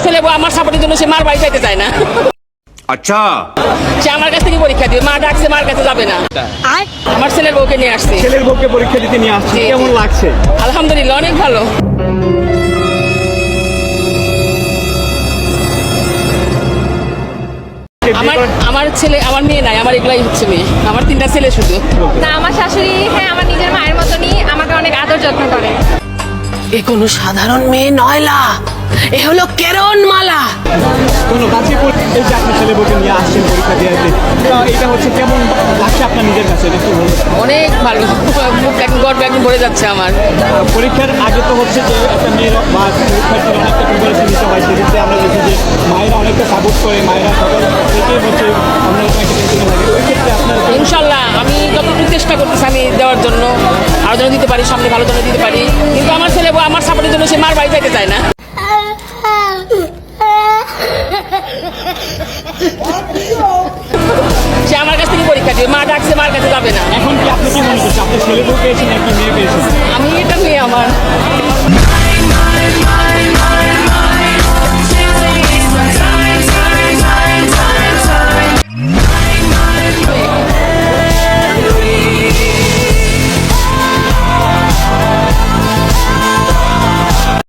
ছেলে বউ আমার সাপোর্টের জন্য সে মার বাড়ি যাইতে চায় না। আচ্ছা, সে আমার কাছ থেকে পরীক্ষা দিবে, মা ডাকছে মার কাছে যাবে না। আমার ছেলের বউকে নিয়ে আসছে। ছেলের বউকে পরীক্ষা দিতে নিয়ে আসছে, জি, জি। কেমন লাগছে? আলহামদুলিল্লাহ, অনেক ভালো। আমার ছেলে, আমার মেয়ে নাই, আমার এগুলাই হচ্ছে মেয়ে। আমার 3টা ছেলে শুধু। না, আমার শাশুড়ি হ্যাঁ আমার নিজের মায়ের মতনই আমাকে অনেক আদর যত্ন করে। এ কোনো সাধারণ মেয়ে নয়লা, এ হলো কেরণ মালা। কোনো গাজীপুর এই যে আপনি ছেলে বউকে নিয়ে আসছেন পরীক্ষা দিয়ে এটা হচ্ছে কেমন লাগছে আপনার নিজের কাছে একটু বলুন। অনেক ভালো, মুখ একদম গর্ব একদম ভরে যাচ্ছে আমার। পরীক্ষার আগে তো হচ্ছে যে একটা মেয়ের বা পরীক্ষার্থীর অনেকটা প্রিপারেশন নিতে হয়, সেক্ষেত্রে আমরা দেখি যে মায়েরা অনেকটা সাপোর্ট করে, মায়েরা সকাল থেকেই হচ্ছে আমরা একটা টেনশনে লাগে। ওই ক্ষেত্রে আপনার ইনশাল্লাহ আমি যতটুকু চেষ্টা করতেছি আমি দেওয়ার জন্য, আরো যেন দিতে পারি, সামনে ভালো যেন দিতে পারি। কিন্তু আমার ছেলে বউ আমার সাপোর্টের জন্য সে মার বাড়ি যাইতে চায় না। সে আমার কাছ থেকে পরীক্ষা দিবে, মা ডাকছে মার কাছে যাবে না। এখন কি আপনি কি মনে করছেন, আপনার ছেলে বউ পেয়েছেন একটা মেয়ে পেয়েছেন?